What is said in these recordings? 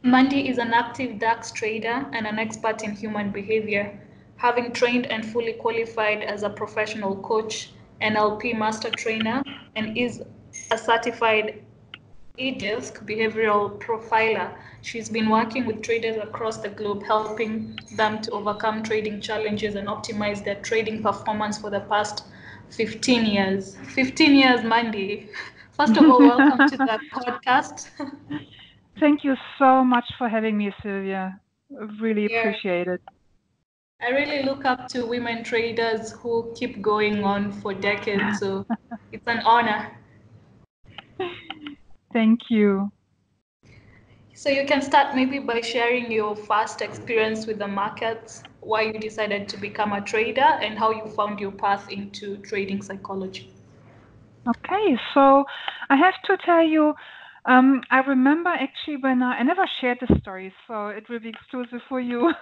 Mandi is an active DAX trader and an expert in human behavior, having trained and fully qualified as a professional coach, NLP Master Trainer, and is a certified eDisk behavioral profiler. She's been working with traders across the globe, helping them to overcome trading challenges and optimize their trading performance for the past 15 years. 15 years, Mandi. First of all, welcome to the podcast. Thank you so much for having me, Sylvia. Really Yeah. appreciate it. I really look up to women traders who keep going on for decades, so it's an honor. Thank you. So you can start maybe by sharing your first experience with the markets, why you decided to become a trader, and how you found your path into trading psychology. Okay, so I have to tell you, I remember actually when I never shared the story, so it will be exclusive for you.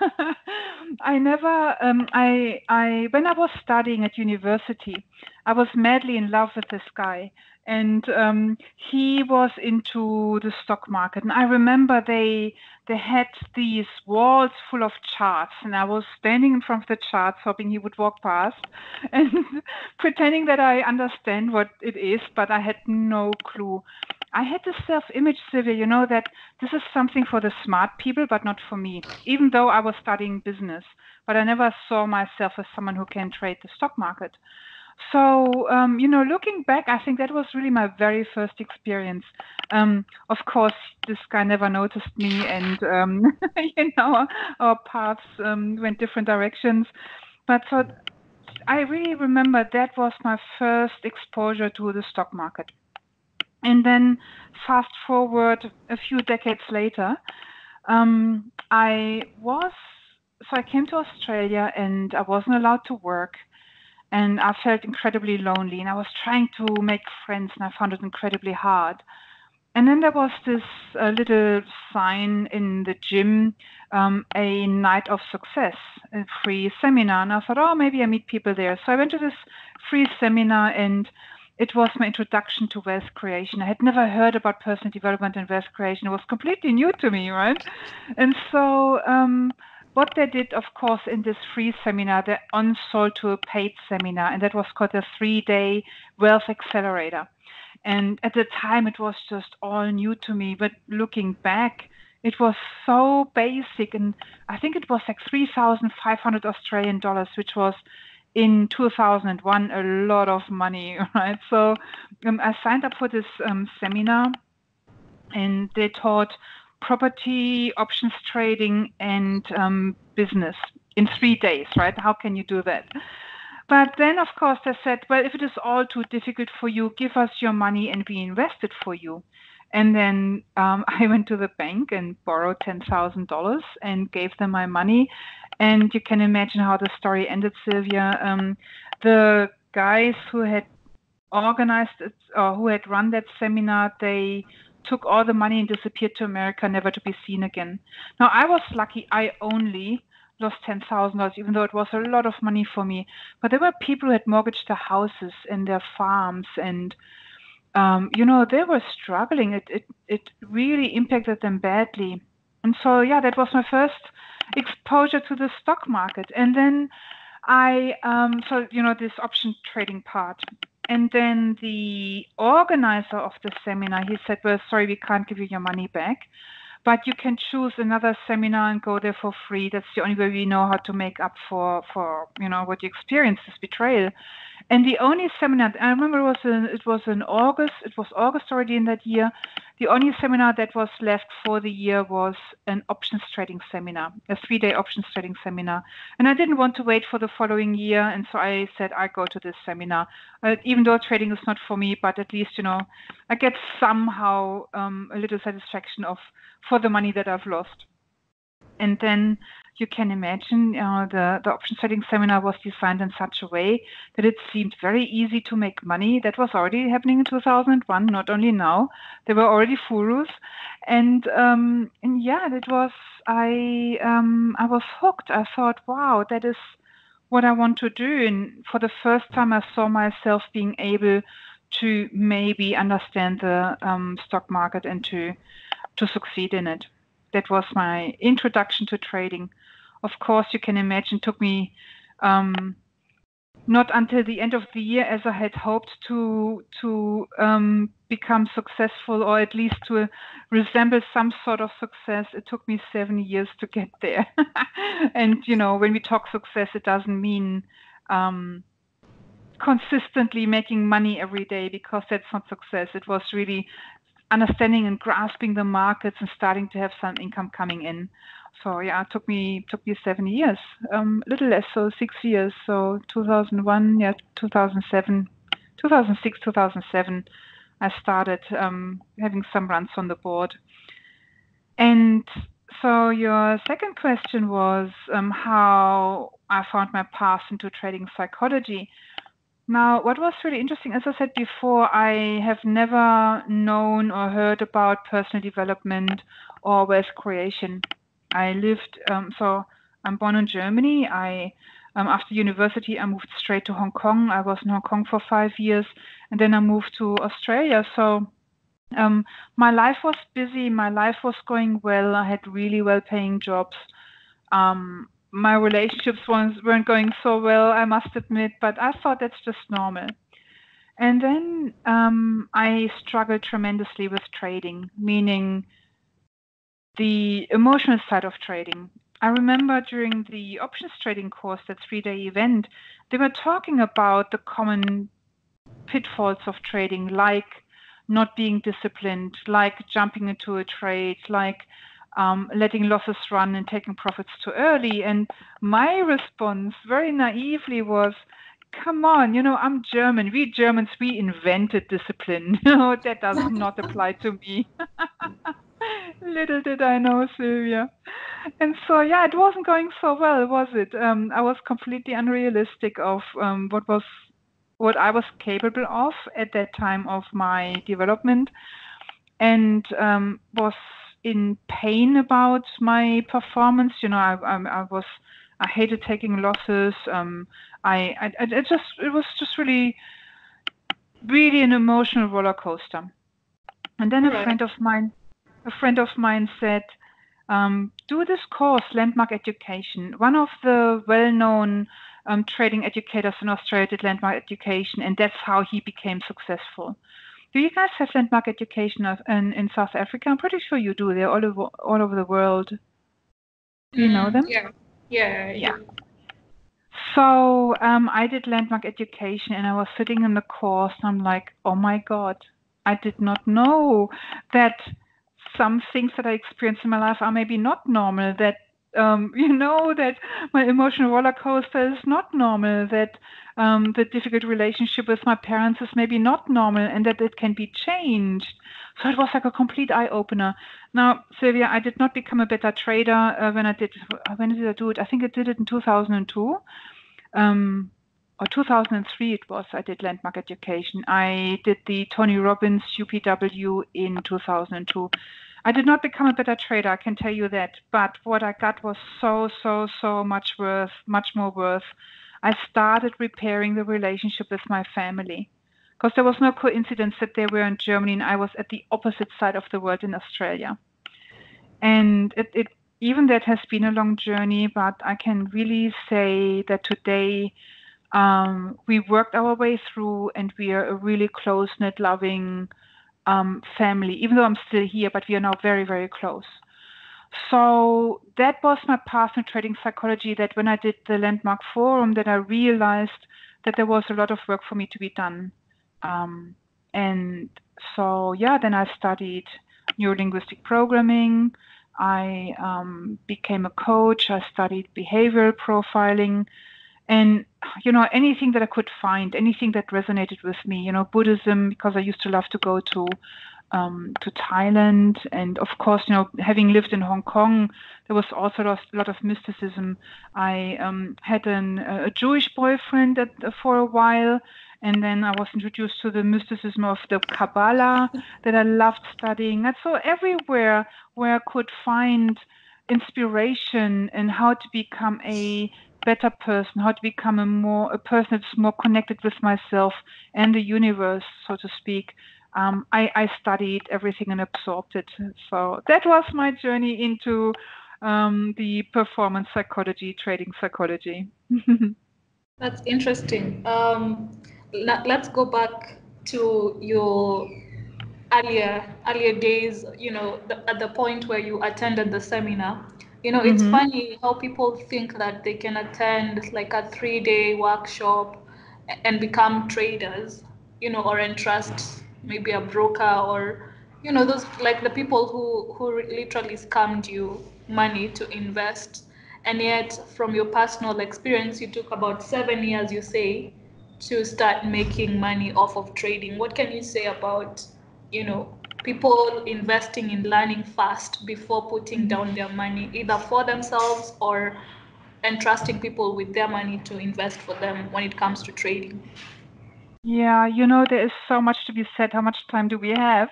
I never, when I was studying at university, I was madly in love with this guy, and he was into the stock market. And I remember they had these walls full of charts, and I was standing in front of the charts, hoping he would walk past, and pretending that I understand what it is, but I had no clue. I had this self-image, Sylvia, that this is something for the smart people, but not for me, even though I was studying business. But I never saw myself as someone who can trade the stock market. So, looking back, I think that was really my very first experience. Of course, this guy never noticed me, and our paths went different directions. But so I really remember that was my first exposure to the stock market. And then fast forward a few decades later, I came to Australia and I wasn't allowed to work, and I felt incredibly lonely, and I was trying to make friends, and I found it incredibly hard. And then there was this little sign in the gym, a night of success, a free seminar. And I thought, oh, maybe I meet people there. So I went to this free seminar, and it was my introduction to wealth creation. I had never heard about personal development and wealth creation. It was completely new to me, right? And so what they did, of course, in this free seminar, they on-sold to a paid seminar, and that was called a 3-day wealth accelerator. And at the time, it was just all new to me. But looking back, it was so basic. And I think it was like 3,500 Australian dollars, which was in 2001 a lot of money, right? So I signed up for this seminar, and they taught property, options trading, and business in 3 days, right? How can you do that? But then, of course, they said, well, if it is all too difficult for you, give us your money and we invest it for you. And then I went to the bank and borrowed $10,000 and gave them my money. And you can imagine how the story ended, Sylvia. The guys who had organized it, or who had run that seminar, they took all the money and disappeared to America, never to be seen again. Now, I was lucky. I only lost $10,000, even though it was a lot of money for me. But there were people who had mortgaged their houses and their farms, and they were struggling. It really impacted them badly. And so, yeah, that was my first exposure to the stock market. And then this option trading part. And then the organizer of the seminar, he said, well, sorry, we can't give you your money back, but you can choose another seminar and go there for free. That's the only way we know how to make up for what you experienced, this betrayal. And the only seminar, I remember it was in August. It was August already in that year. The only seminar that was left for the year was an options trading seminar, a 3-day options trading seminar. And I didn't want to wait for the following year, and so I said I go to this seminar, even though trading is not for me. But at least I get somehow a little satisfaction for the money that I've lost. And then you can imagine the option trading seminar was designed in such a way that it seemed very easy to make money. That was already happening in 2001, not only now. There were already gurus, and yeah, it was. I was hooked. I thought, wow, that is what I want to do. And for the first time, I saw myself being able to maybe understand the stock market and to succeed in it. that was my introduction to trading. Of course, you can imagine, it took me not until the end of the year, as I had hoped, to become successful, or at least to resemble some sort of success. It took me 7 years to get there. And when we talk success, it doesn't mean consistently making money every day, because that's not success. It was really understanding and grasping the markets and starting to have some income coming in. So yeah, it took me 7 years, a little less, so 6 years. So 2001, 2007, 2006, 2007, I started having some runs on the board. And so your second question was how I found my path into trading psychology. Now, what was really interesting, as I said before, I have never known or heard about personal development or wealth creation. I lived, so I'm born in Germany. After university, I moved straight to Hong Kong. I was in Hong Kong for 5 years, and then I moved to Australia. So my life was busy. My life was going well. I had really well-paying jobs. My relationships weren't going so well, I must admit, but I thought that's just normal. And then I struggled tremendously with trading, meaning the emotional side of trading. I remember during the options trading course, that 3-day event, they were talking about the common pitfalls of trading, like not being disciplined, like jumping into a trade, like letting losses run and taking profits too early. And my response, very naively, was, come on, I'm German. We Germans, we invented discipline. That does not apply to me. Little did I know, Sylvia. And so, yeah, it wasn't going so well, was it? I was completely unrealistic of what I was capable of at that time of my development, and was in pain about my performance. I hated taking losses. It was just really, really an emotional roller coaster. And then a friend of mine said, do this course, Landmark Education. One of the well-known trading educators in Australia did Landmark Education, and that's how he became successful. Do you guys have Landmark Education in South Africa? I'm pretty sure you do. They're all over the world. Do you know them? Yeah. So I did Landmark Education, and I was sitting in the course, and I'm like, oh my God, I did not know that some things that I experienced in my life are maybe not normal, that that my emotional roller coaster is not normal, that the difficult relationship with my parents is maybe not normal, and that it can be changed. So it was like a complete eye-opener. Now, Sylvia, I did not become a better trader when did I do it? I think I did it in 2002. Or 2003 it was, I did Landmark Education. I did the Tony Robbins UPW in 2002. I did not become a better trader, I can tell you that. But what I got was so much more worth. I started repairing the relationship with my family. Because there was no coincidence that they were in Germany and I was at the opposite side of the world in Australia. And even that has been a long journey, but I can really say that today we worked our way through, and we are a really close-knit, loving family, even though I'm still here, but we are now very, very close. So that was my path in trading psychology, that when I did the Landmark Forum, that I realized that there was a lot of work for me to be done. And so, yeah, then I studied neurolinguistic programming. I became a coach. I studied behavioral profiling. And, anything that I could find, anything that resonated with me, Buddhism, because I used to love to go to Thailand. And of course, having lived in Hong Kong, there was also a lot of mysticism. I had a Jewish boyfriend for a while, and then I was introduced to the mysticism of the Kabbalah that I loved studying. And so everywhere where I could find inspiration in how to become a better person, how to become a person that's more connected with myself and the universe, so to speak, I studied everything and absorbed it. So that was my journey into the performance psychology, trading psychology. That's interesting. Let's go back to your earlier days, at the point where you attended the seminar. It's Mm-hmm. funny how people think that they can attend like a 3-day workshop and become traders, or entrust maybe a broker, or those, like the people who literally scammed you money to invest. And yet from your personal experience, you took about 7 years, you say, to start making money off of trading. What can you say about, people investing in learning fast before putting down their money, either for themselves or entrusting people with their money to invest for them when it comes to trading? Yeah, there is so much to be said. How much time do we have?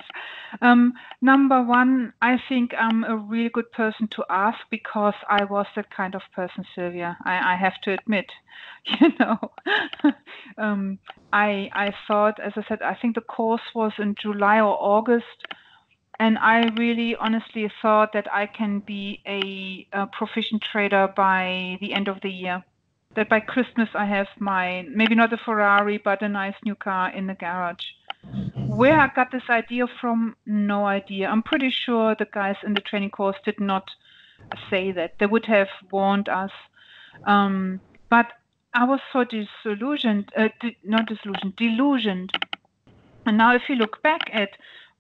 Number one, I think I'm a really good person to ask because I was that kind of person, Sylvia. I have to admit, you know. um, I thought, as I said, I think the course was in July or August, and I really honestly thought that I can be a proficient trader by the end of the year. That by Christmas I have my, maybe not a Ferrari, but a nice new car in the garage. Where I got this idea from, no idea. I'm pretty sure the guys in the training course did not say that. They would have warned us. But I was so disillusioned, not disillusioned, delusioned. And now if you look back at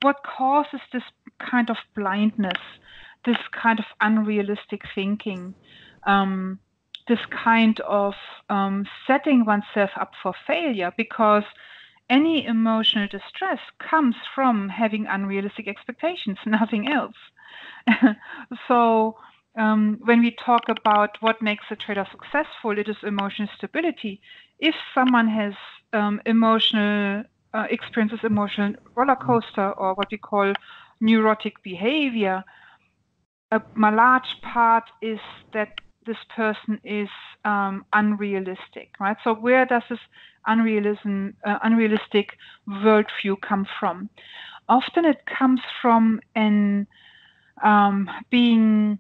what causes this kind of blindness, this kind of unrealistic thinking, um, this kind of setting oneself up for failure, because any emotional distress comes from having unrealistic expectations, nothing else. So when we talk about what makes a trader successful, it is emotional stability. If someone has emotional experiences emotional roller coaster, or what we call neurotic behavior, a large part is that this person is unrealistic, right? So where does this unrealistic worldview come from? Often it comes from an being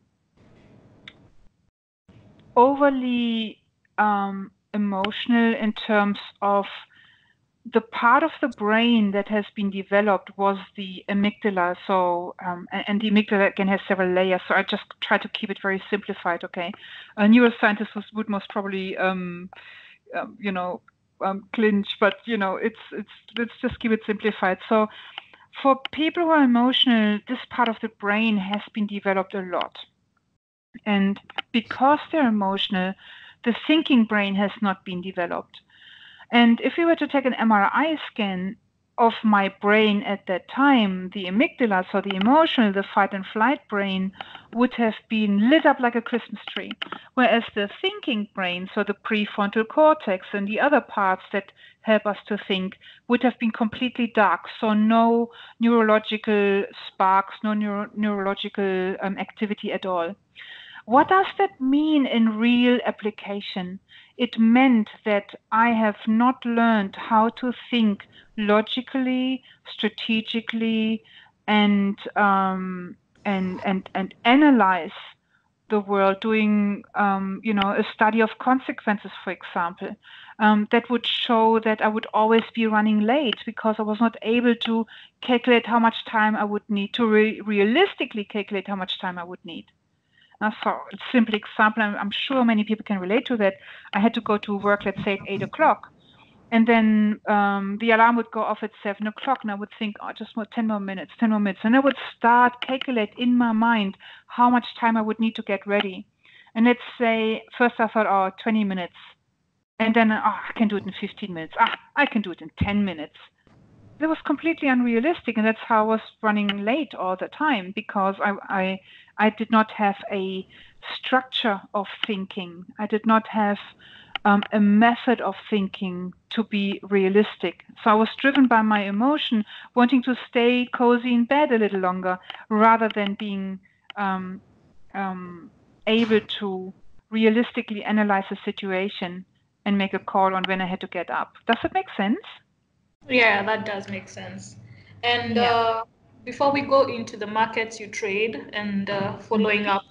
overly emotional in terms of the part of the brain that has been developed was the amygdala. So, and the amygdala again has several layers. So I just try to keep it very simplified. Okay, a neuroscientist would most probably, clinch, but let's just keep it simplified. So, for people who are emotional, this part of the brain has been developed a lot, and because they're emotional, the thinking brain has not been developed. And if we were to take an MRI scan of my brain at that time, the amygdala, so the emotional, the fight and flight brain, would have been lit up like a Christmas tree. Whereas the thinking brain, so the prefrontal cortex and the other parts that help us to think, would have been completely dark. So no neurological sparks, no neurological activity at all. What does that mean in real application? It meant that I have not learned how to think logically, strategically, and and analyze the world, doing a study of consequences, for example, that would show that I would always be running late because I was not able to calculate how much time I would need to realistically calculate how much time I would need. So a simple example, I'm sure many people can relate to that. I had to go to work, let's say at 8 o'clock, and then the alarm would go off at 7 o'clock, and I would think, oh, just 10 more minutes, 10 more minutes. And I would start calculate in my mind how much time I would need to get ready. And let's say, first I thought, oh, 20 minutes. And then, oh, I can do it in 15 minutes. I can do it in 10 minutes. That was completely unrealistic, and that's how I was running late all the time, because I did not have a structure of thinking. I did not have a method of thinking to be realistic. So I was driven by my emotion, wanting to stay cozy in bed a little longer, rather than being able to realistically analyze a situation and make a call on when I had to get up. Does that make sense? Yeah, that does make sense. And before we go into the markets you trade and following up,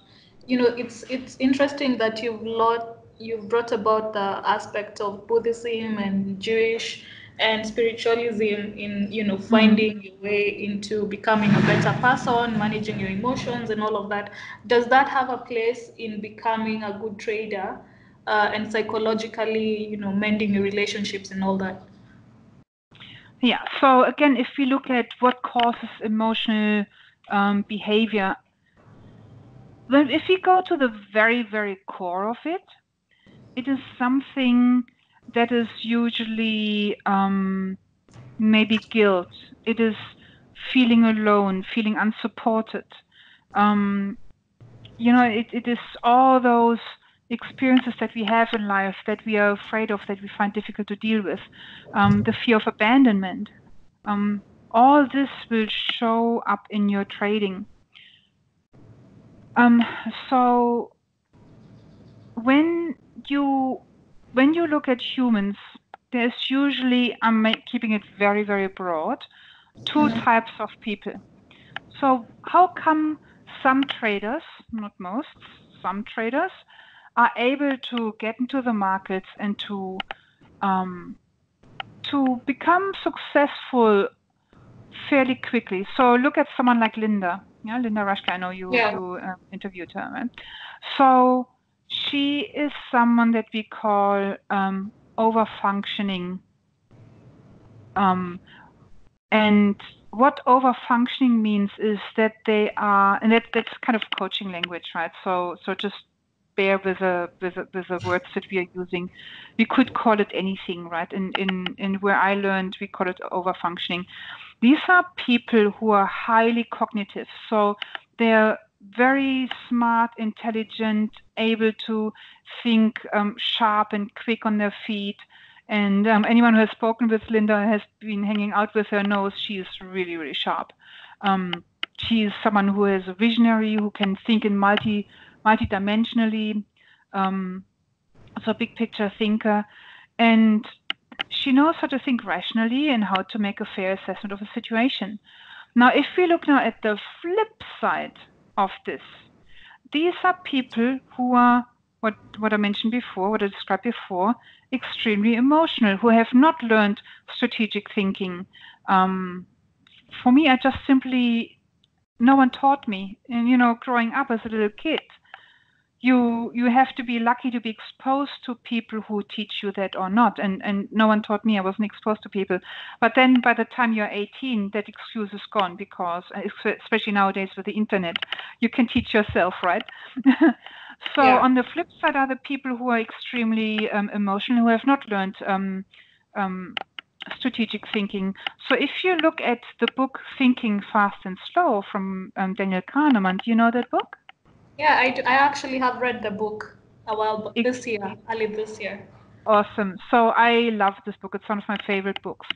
it's interesting that you've brought about the aspect of Buddhism and Jewish and spiritualism in finding your way into becoming a better person, managing your emotions, and all of that. Does that have a place in becoming a good trader and psychologically, mending your relationships and all that? Yeah. So again, if we look at what causes emotional behavior, then if we go to the very, very core of it, it is something that is usually maybe guilt. It is feeling alone, feeling unsupported. It is all those experiences that we have in life that we are afraid of, that we find difficult to deal with. The fear of abandonment. All this will show up in your trading. So when you look at humans, there's usually, I'm keeping it very, very broad, two types of people. So how come some traders, not most, some traders are able to get into the markets and to become successful fairly quickly? So look at someone like Linda. Yeah, Linda Rushka, I know you interviewed her, right? So she is someone that we call over-functioning. And what over-functioning means is that they are, and that's kind of coaching language, right? So just bear with the words that we are using. We could call it anything, right? In where I learned, we call it over-functioning. These are people who are highly cognitive. So they're very smart, intelligent, able to think sharp and quick on their feet. And anyone who has spoken with Linda, has been hanging out with her, knows she is really, really sharp. She is someone who is a visionary, who can think in multi-dimensionally, so big picture thinker. And she knows how to think rationally and how to make a fair assessment of a situation. Now, if we look now at the flip side of this, these are people who are, what I mentioned before, what I described before, extremely emotional, who have not learned strategic thinking. For me, I just simply, no one taught me. And, growing up as a little kid, you have to be lucky to be exposed to people who teach you that or not. And no one taught me. I wasn't exposed to people. But then by the time you're 18, that excuse is gone, because especially nowadays with the internet, you can teach yourself, right? So on the flip side are the people who are extremely emotional, who have not learned strategic thinking. So if you look at the book Thinking Fast and Slow from Daniel Kahneman, do you know that book? Yeah, I actually have read the book early this year. Awesome. So I love this book. It's one of my favorite books.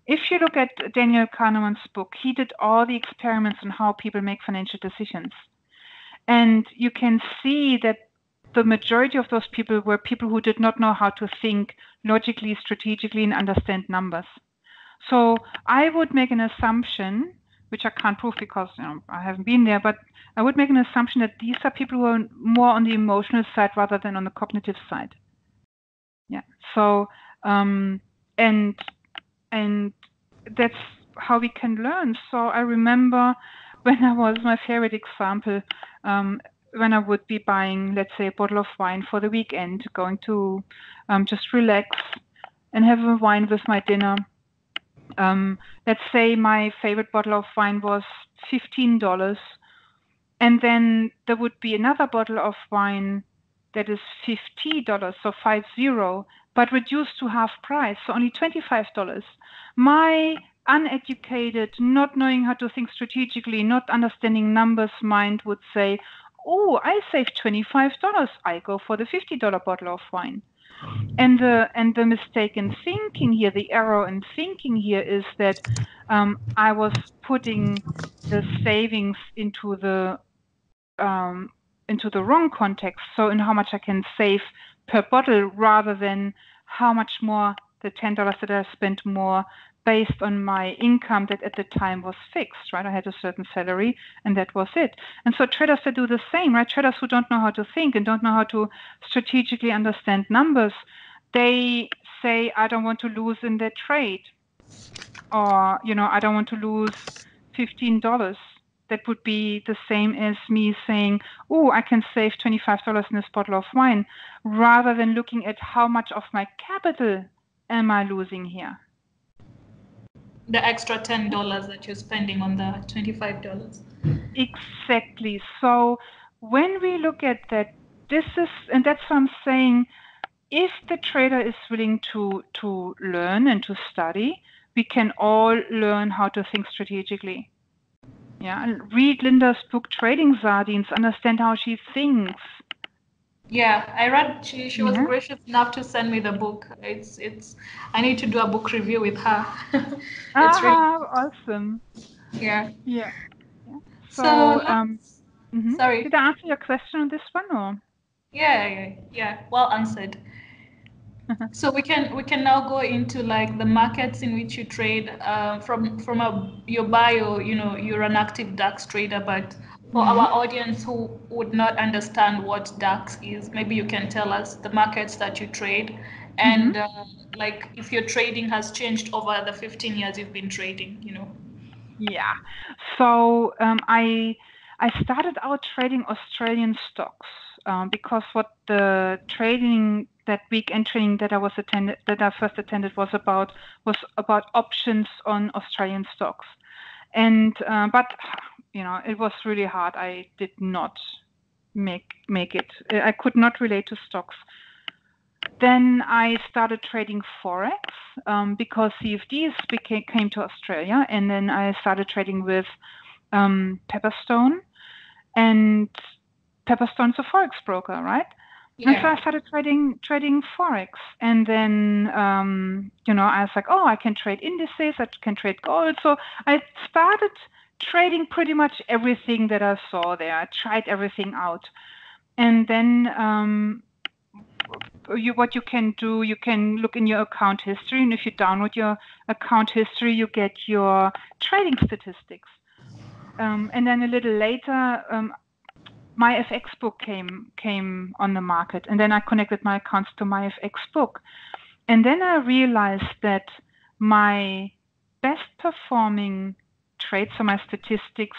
If you look at Daniel Kahneman's book, he did all the experiments on how people make financial decisions. And you can see that the majority of those people were people who did not know how to think logically, strategically, and understand numbers. So I would make an assumption, which I can't prove because I haven't been there, but I would make an assumption that these are people who are more on the emotional side rather than on the cognitive side. Yeah. So and that's how we can learn. So I remember when I was, my favorite example, when I would be buying, let's say, a bottle of wine for the weekend, going to just relax and have a wine with my dinner. Let's say my favorite bottle of wine was $15, and then there would be another bottle of wine that is $50, so 50, but reduced to half price, so only $25. My uneducated, not knowing how to think strategically, not understanding numbers mind would say, oh, I saved $25. I go for the $50 bottle of wine. And the mistaken thinking here, the error in thinking here is that I was putting the savings into the wrong context. So in how much I can save per bottle, rather than how much more the $10 that I spent more based on my income that at the time was fixed, right? I had a certain salary and that was it. And so traders that do the same, right? Traders who don't know how to think and don't know how to strategically understand numbers, they say, I don't want to lose in that trade. Or, I don't want to lose $15. That would be the same as me saying, oh, I can save $25 in this bottle of wine, rather than looking at how much of my capital am I losing here. The extra $10 that you're spending on the $25. Exactly. So when we look at that, and that's what I'm saying, if the trader is willing to learn and to study, we can all learn how to think strategically. Yeah, and read Linda's book, Trading Sardines, understand how she thinks. Yeah, I read. She was gracious enough to send me the book. It's. I need to do a book review with her. It's really Awesome. yeah. Yeah. So So, sorry. did I answer your question on this one, or? Yeah. Well answered. So we can now go into like the markets in which you trade. From your bio, you're an active DAX trader, but for our audience who would not understand what DAX is, maybe you can tell us the markets that you trade, and like if your trading has changed over the 15 years you've been trading. Yeah. So I started out trading Australian stocks because what the trading that weekend training that I first attended was about options on Australian stocks, and but it was really hard. I did not make it. I could not relate to stocks. Then I started trading Forex because CFDs came to Australia, and then I started trading with Pepperstone, and Pepperstone's a Forex broker, right? Yeah. And so I started trading Forex, and then I was like, oh, I can trade indices, I can trade gold. So I started trading pretty much everything that I saw there. I tried everything out, and then what you can do, you can look in your account history, and if you download your account history, you get your trading statistics. And then a little later, my FX book came on the market, and then I connected my accounts to my FX book, and then I realized that my best performing trades, so my statistics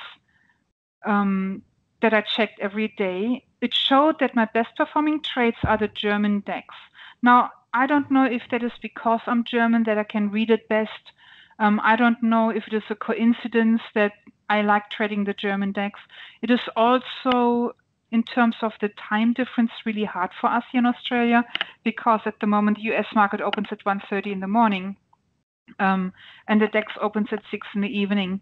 that I checked every day, it showed that my best performing trades are the German DAX. Now, I don't know if that is because I'm German that I can read it best. I don't know if it is a coincidence that I like trading the German DAX. It is also, in terms of the time difference, really hard for us here in Australia because at the moment the US market opens at 1:30 in the morning and the DAX opens at 6 in the evening.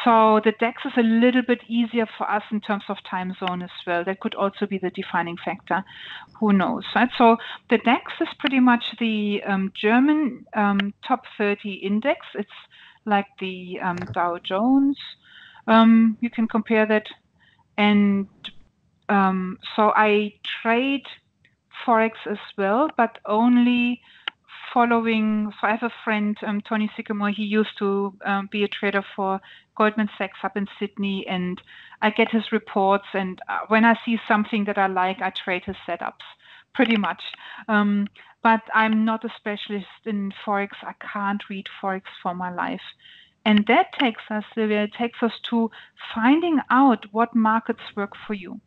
So the DAX is a little bit easier for us in terms of time zone as well. That could also be the defining factor. Who knows, right? So the DAX is pretty much the German top 30 index. It's like the Dow Jones. You can compare that. And so I trade Forex as well, but only following. So I have a friend, Tony Sycamore. He used to be a trader for Goldman Sachs up in Sydney, and I get his reports. And when I see something that I like, I trade his setups, pretty much. But I'm not a specialist in Forex. I can't read Forex for my life. And that takes us, Sylvia, it takes us to finding out what markets work for you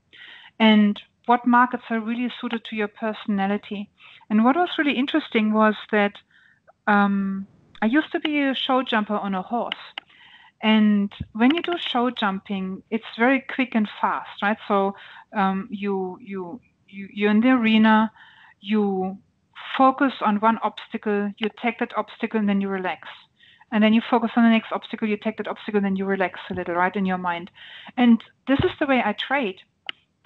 and what markets are really suited to your personality. And what was really interesting was that I used to be a show jumper on a horse. And when you do show jumping, it's very quick and fast, right? So you're in the arena, you focus on one obstacle, you take that obstacle, and then you relax. And then you focus on the next obstacle, you take that obstacle, and then you relax a little, right, in your mind. And this is the way I trade.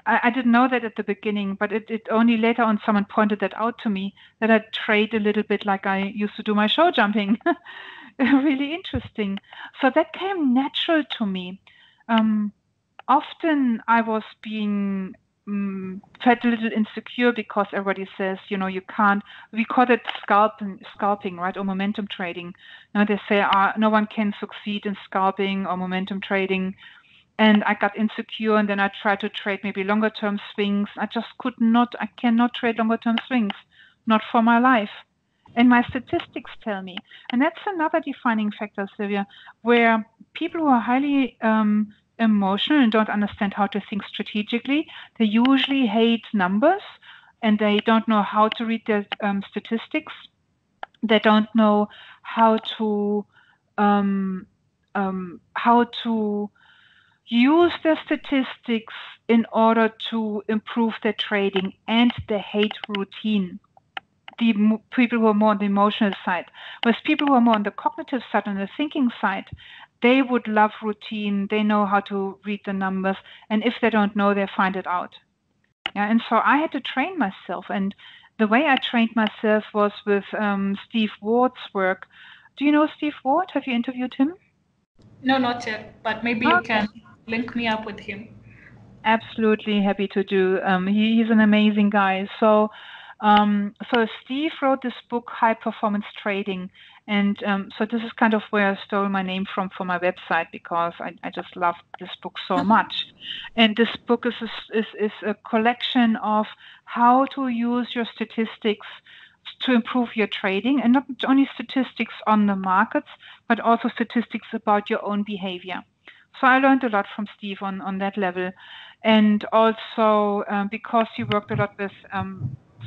I didn't know that at the beginning, but it only later on someone pointed that out to me, that I trade a little bit like I used to do my show jumping. Really interesting. So that came natural to me. Often I was being felt a little insecure because everybody says, you can't, we call it scalping, right? Or momentum trading. They say, no one can succeed in scalping or momentum trading. And I got insecure, and then I tried to trade maybe longer term swings. I cannot trade longer term swings, not for my life. And my statistics tell me, and that's another defining factor, Sylvia, where people who are highly emotional and don't understand how to think strategically, they usually hate numbers, and they don't know how to read their statistics. They don't know how to use their statistics in order to improve their trading, and they hate routine. The people who are more on the emotional side. Whereas people who are more on the cognitive side, on the thinking side, they would love routine. They know how to read the numbers. And if they don't know, they find it out. Yeah, and so I had to train myself. And the way I trained myself was with Steve Ward's work. Do you know Steve Ward? Have you interviewed him? No, not yet, but maybe you can link me up with him. Absolutely happy to do. He's an amazing guy. So Steve wrote this book, High Performance Trading, and so this is kind of where I stole my name from for my website, because I just love this book so much. And this book is a collection of how to use your statistics to improve your trading, and not only statistics on the markets, but also statistics about your own behavior. So I learned a lot from Steve on that level. And also because he worked a lot with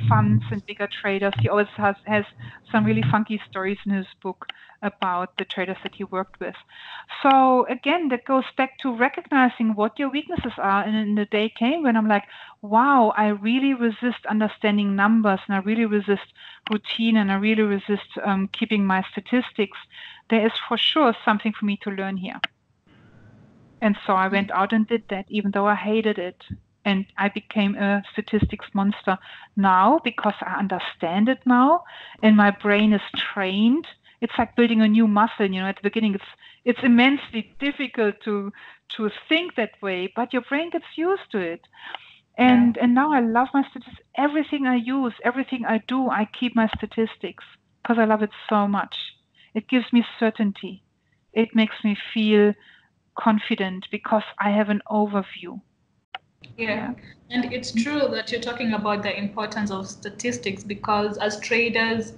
funds and bigger traders, he always has some really funky stories in his book about the traders that he worked with. So again, that goes back to recognizing what your weaknesses are. And the day came when I'm like, wow, I really resist understanding numbers, and I really resist routine, and I really resist keeping my statistics. There is for sure something for me to learn here. And so I went out and did that, even though I hated it. And I became a statistics monster now, because I understand it now, and my brain is trained. It's like building a new muscle. At the beginning, it's immensely difficult to think that way, but your brain gets used to it. And now I love my statistics. Everything I use, everything I do, I keep my statistics because I love it so much. It gives me certainty. It makes me feel confident because I have an overview. Yeah. And it's true that you're talking about the importance of statistics, because as traders,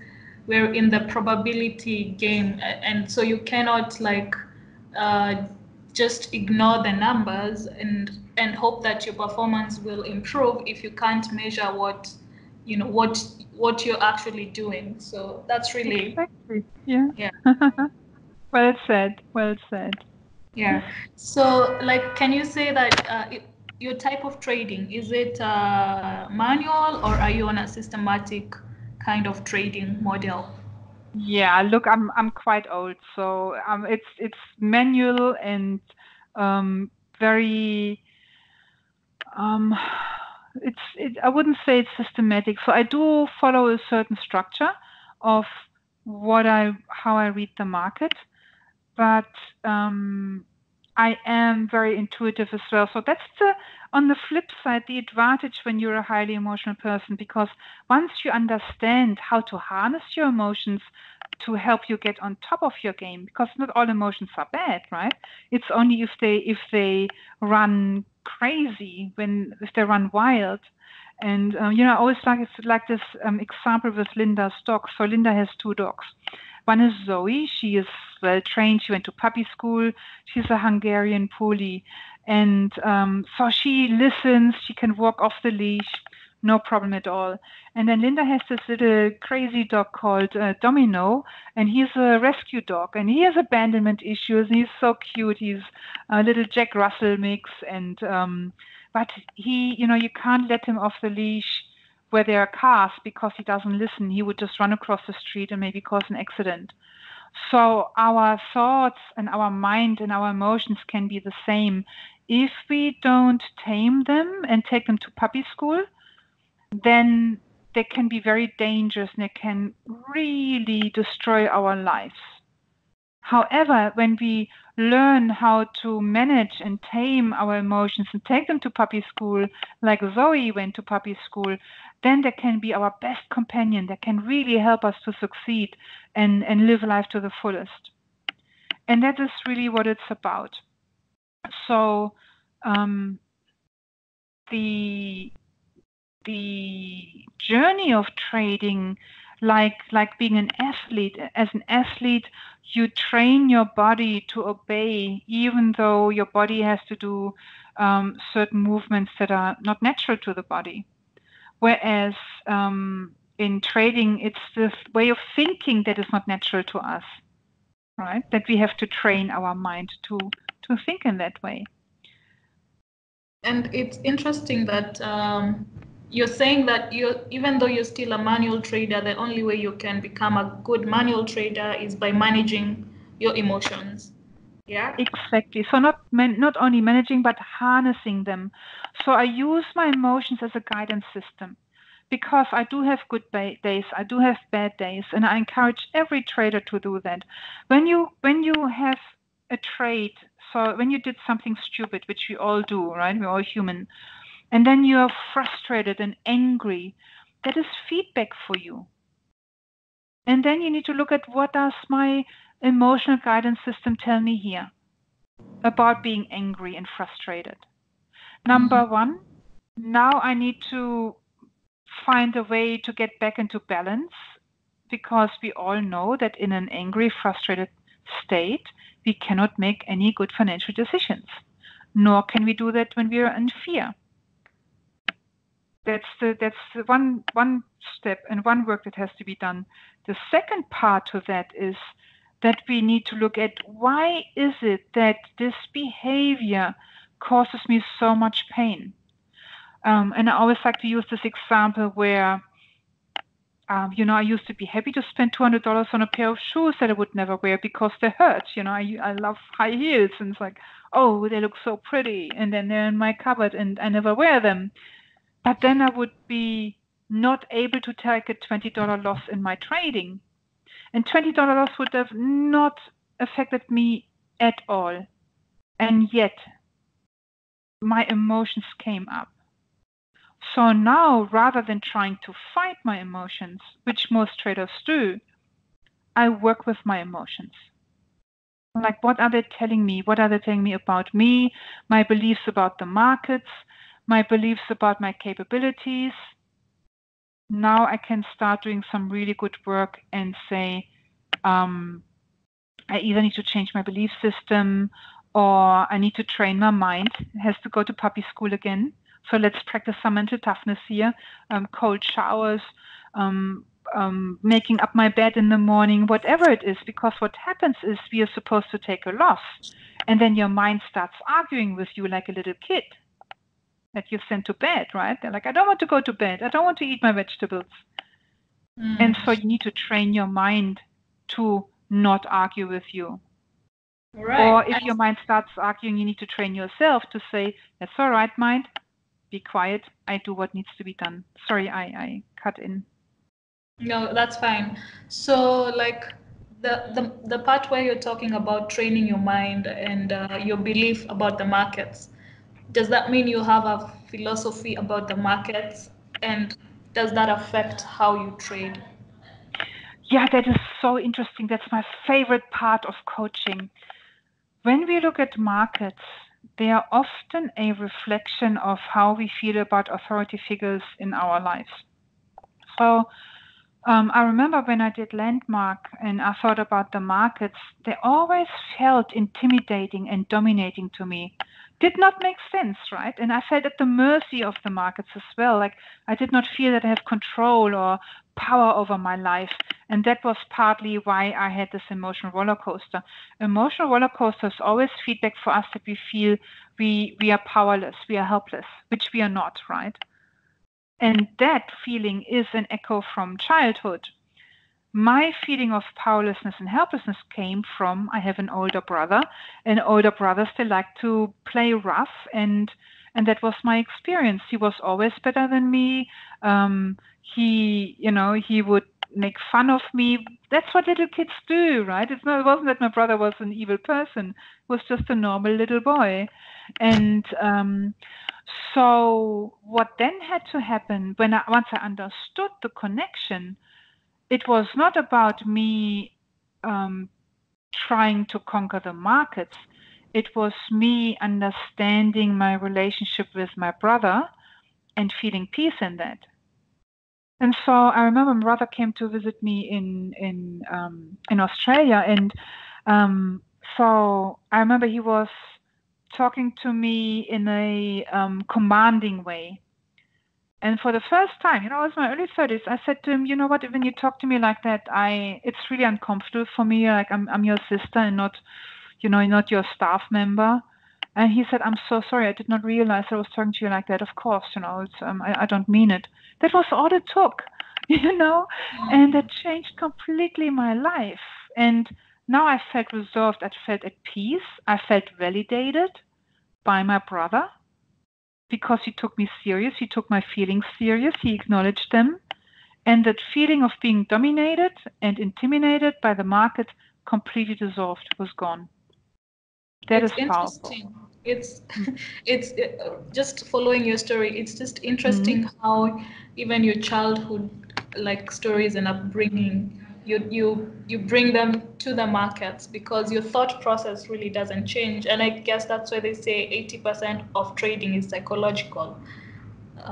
we're in the probability game. And so you cannot uh, just ignore the numbers and hope that your performance will improve if you can't measure what you're actually doing. So that's really, Exactly. Yeah. yeah. Well said. Well said. Yeah. So, can you say that your type of trading, is it manual, or are you on a systematic kind of trading model? Yeah. Look, I'm quite old, so it's manual and very I wouldn't say it's systematic. So I do follow a certain structure of how I read the market, but I am very intuitive as well. So that's on the flip side, the advantage when you're a highly emotional person, because once you understand how to harness your emotions to help you get on top of your game, because not all emotions are bad, right? It's only if they run crazy, if they run wild. And I always like this example with Linda's dog. So Linda has two dogs. One is Zoe. She is well trained. She went to puppy school. She's a Hungarian Puli. And so she listens. She can walk off the leash. No problem at all. And then Linda has this little crazy dog called Domino, and he's a rescue dog, and he has abandonment issues. And he's so cute. He's a little Jack Russell mix, and but he, you can't let him off the leash where there are cars, because he doesn't listen. He would just run across the street and maybe cause an accident. So our thoughts and our mind and our emotions can be the same. If we don't tame them and take them to puppy school, then they can be very dangerous, and they can really destroy our lives. However, when we learn how to manage and tame our emotions and take them to puppy school, like Zoe went to puppy school, then they can be our best companion. They can really help us to succeed and live life to the fullest. And that is really what it's about. So the journey of trading, like being an athlete, as an athlete, you train your body to obey, even though your body has to do certain movements that are not natural to the body. Whereas in trading, it's this way of thinking that is not natural to us, right? That we have to train our mind to think in that way. And it's interesting that you're saying that even though you're still a manual trader, the only way you can become a good manual trader is by managing your emotions. Yeah? Exactly. So not only managing, but harnessing them. So I use my emotions as a guidance system, because I do have good days, I do have bad days, and I encourage every trader to do that. When you have a trade, so when you did something stupid, which we all do, right? We're all human, and then you are frustrated and angry, that is feedback for you. And then you need to look at, what does my emotional guidance system tell me here about being angry and frustrated? Number one, now I need to find a way to get back into balance, because we all know that in an angry, frustrated state, we cannot make any good financial decisions, nor can we do that when we are in fear. That's the one step and one work that has to be done. The second part to that is that we need to look at, why is it that this behavior causes me so much pain? And I always like to use this example where, I used to be happy to spend $200 on a pair of shoes that I would never wear because they hurt. I love high heels, and it's like, oh, they look so pretty, and then they're in my cupboard and I never wear them. But then I would be not able to take a $20 loss in my trading. And $20 loss would have not affected me at all. And yet, my emotions came up. So now, rather than trying to fight my emotions, which most traders do, I work with my emotions. Like, what are they telling me? What are they telling me about me, my beliefs about the markets, my beliefs about my capabilities? Now I can start doing some really good work and say, I either need to change my belief system, or I need to train my mind. It has to go to puppy school again. So let's practice some mental toughness here. Cold showers, making up my bed in the morning, whatever it is. Because what happens is, we are supposed to take a loss, and then your mind starts arguing with you like a little kid that you sent to bed, right? They're like, I don't want to go to bed. I don't want to eat my vegetables. And so you need to train your mind to not argue with you. Right. Or if your mind starts arguing, you need to train yourself to say, that's all right, mind, be quiet, I do what needs to be done. Sorry, I cut in. No, that's fine. So, like, the part where you're talking about training your mind and your belief about the markets, does that mean you have a philosophy about the markets, and does that affect how you trade? Yeah, that is so interesting. That's my favorite part of coaching. When we look at markets, they are often a reflection of how we feel about authority figures in our lives. So I remember when I did Landmark and I thought about the markets, they always felt intimidating and dominating to me. Did not make sense, right? And I felt at the mercy of the markets as well. Like, I did not feel that I have control or power over my life. And that was partly why I had this emotional roller coaster. Emotional roller coaster is always feedback for us that we feel we are powerless, we are helpless, which we are not, right? And that feeling is an echo from childhood. My feeling of powerlessness and helplessness came from, I have an older brother, and older brothers, they like to play rough, and that was my experience. He was always better than me. He would make fun of me. That's what little kids do, right? It wasn't that my brother was an evil person. He was just a normal little boy. And so what then had to happen once I understood the connection, it was not about me trying to conquer the markets. It was me understanding my relationship with my brother and feeling peace in that. And so I remember my brother came to visit me in Australia, and so I remember he was talking to me in a commanding way. And for the first time, it was my early 30s, I said to him, you know what, when you talk to me like that, it's really uncomfortable for me. Like I'm your sister and not your staff member. And he said, I'm so sorry. I did not realize I was talking to you like that. Of course, it's, I don't mean it. That was all it took, and that changed completely my life. And now I felt resolved. I felt at peace. I felt validated by my brother because he took me serious. He took my feelings serious. He acknowledged them. And that feeling of being dominated and intimidated by the market completely dissolved, was gone. That is powerful. It's just following your story. It's just interesting how even your childhood stories and upbringing, you bring them to the markets because your thought process really doesn't change. And I guess that's why they say 80% of trading is psychological.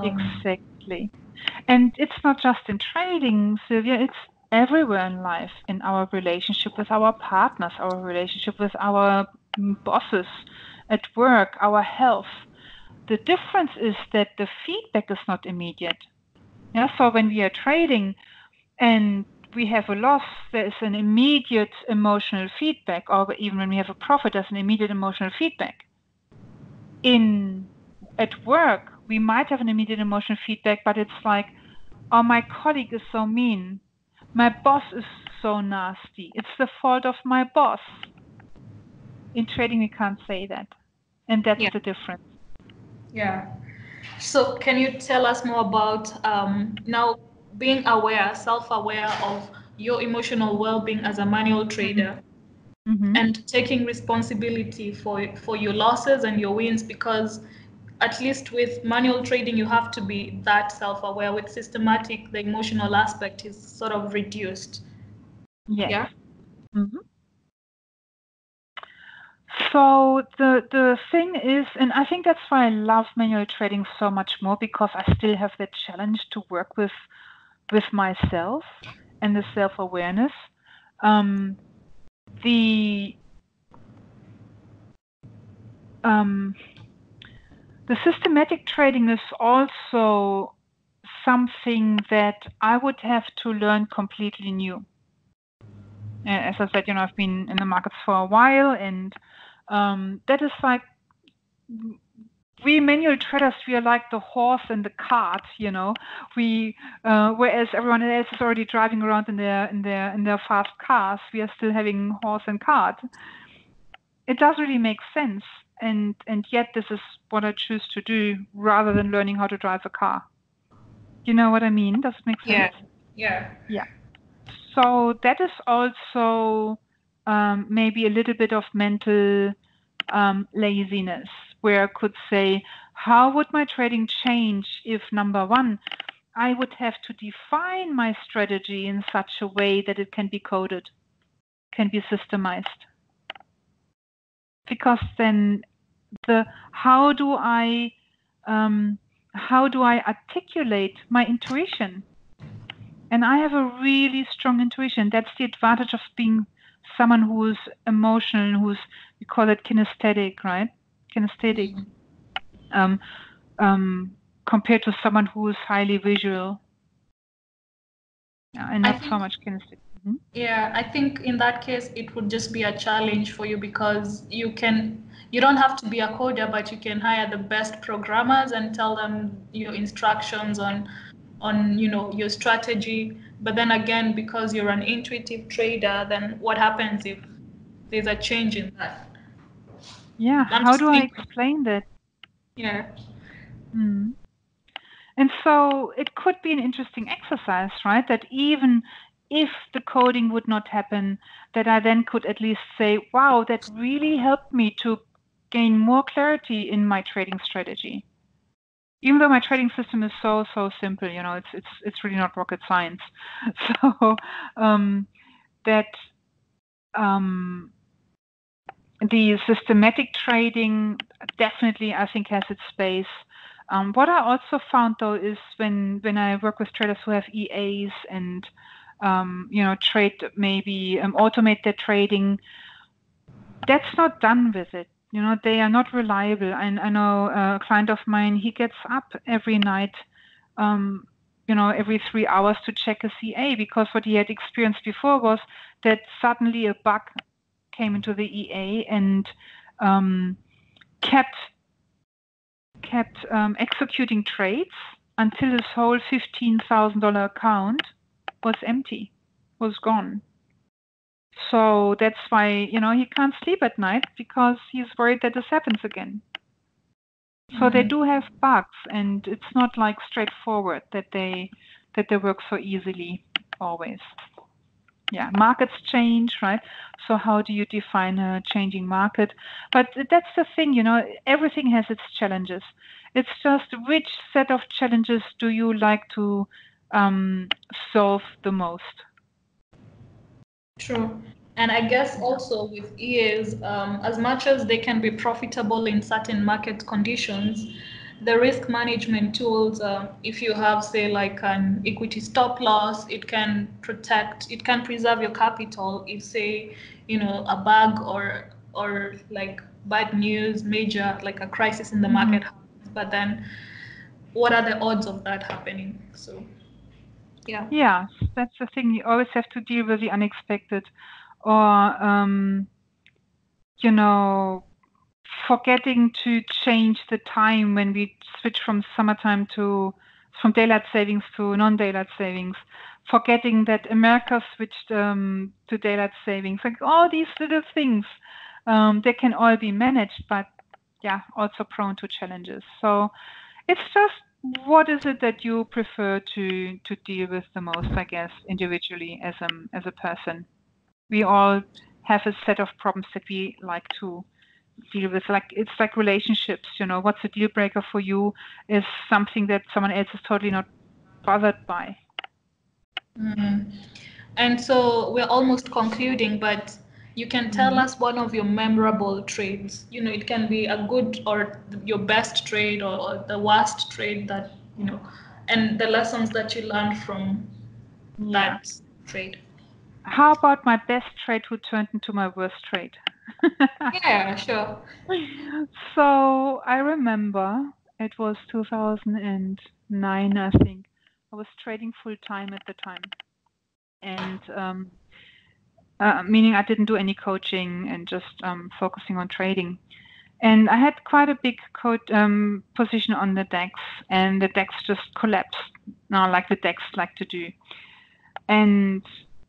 Exactly. And it's not just in trading, Sylvia, it's everywhere in life, in our relationship with our partners, our relationship with our bosses at work, our health. The difference is that the feedback is not immediate. Yeah, so when we are trading and we have a loss, there is an immediate emotional feedback, or even when we have a profit, there's an immediate emotional feedback. At work, we might have an immediate emotional feedback, but it's like, oh, my colleague is so mean. My boss is so nasty. It's the fault of my boss. In trading, we can't say that. And that's the difference. Yeah. So can you tell us more about now being aware, self-aware of your emotional well-being as a manual trader and taking responsibility for your losses and your wins, because at least with manual trading you have to be that self-aware. With systematic, the emotional aspect is sort of reduced. Yes. Yeah. So the thing is, and I think that's why I love manual trading so much more, because I still have that challenge to work with myself and the self-awareness. The systematic trading is also something that I would have to learn completely new. As I said, I've been in the markets for a while, and that is like, we manual traders, we are like the horse and the cart, We whereas everyone else is already driving around in their fast cars, we are still having horse and cart. It doesn't really make sense, and yet this is what I choose to do rather than learning how to drive a car. You know what I mean? Does it make sense? Yeah. So that is also maybe a little bit of mental laziness, where I could say, how would my trading change if, number one, I would have to define my strategy in such a way that it can be coded, can be systemized? Because then how do I articulate my intuition? And I have a really strong intuition. That's the advantage of being someone who's emotional, we call it kinesthetic, right? Kinesthetic. Compared to someone who is highly visual. And not so much kinesthetic. Yeah, I think in that case it would just be a challenge for you, because you don't have to be a coder, but you can hire the best programmers and tell them your instructions on your strategy. But then again, because you're an intuitive trader, then what happens if there's a change in that? Yeah, how do I explain that? Yeah. And so it could be an interesting exercise, right? That even if the coding would not happen, that I then could at least say, wow, that really helped me to gain more clarity in my trading strategy. Even though my trading system is so simple, it's really not rocket science. So the systematic trading definitely, I think, has its space. What I also found, though, is when I work with traders who have EAs and trade, maybe automate their trading, that's not done with it. They are not reliable. And I know a client of mine, he gets up every night, every 3 hours to check his EA, because what he had experienced before was that suddenly a bug came into the EA and kept executing trades until his whole $15,000 account was empty, was gone. So that's why, he can't sleep at night, because he's worried that this happens again. So they do have bugs, and it's not like straightforward that they work so easily always. Yeah, markets change, right? So how do you define a changing market? But that's the thing, everything has its challenges. It's just, which set of challenges do you like to solve the most? True. And I guess also with EAs, as much as they can be profitable in certain market conditions, the risk management tools, if you have, say, like an equity stop loss, it can preserve your capital if, say, a bug or like bad news, major, like a crisis in the market happens. But then what are the odds of that happening? So, yeah. Yeah, that's the thing. You always have to deal with the unexpected, or forgetting to change the time when we switch from daylight savings to non-daylight savings, forgetting that America switched to daylight savings, like all these little things, they can all be managed, but yeah, also prone to challenges. So it's just, what is it that you prefer to deal with the most, I guess, individually as a person. We all have a set of problems that we like to deal with. It's like relationships, what's a deal breaker for you is something that someone else is totally not bothered by. And so we're almost concluding, but you can tell us one of your memorable trades. It can be a good or your best trade, or the worst trade that, and the lessons that you learned from that trade. How about my best trade who turned into my worst trade? Yeah, sure. So I remember it was 2009, I think. I was trading full time at the time. And meaning I didn't do any coaching and just focusing on trading. And I had quite a big position on the DAX, and the DAX just collapsed, now like the DAX like to do. And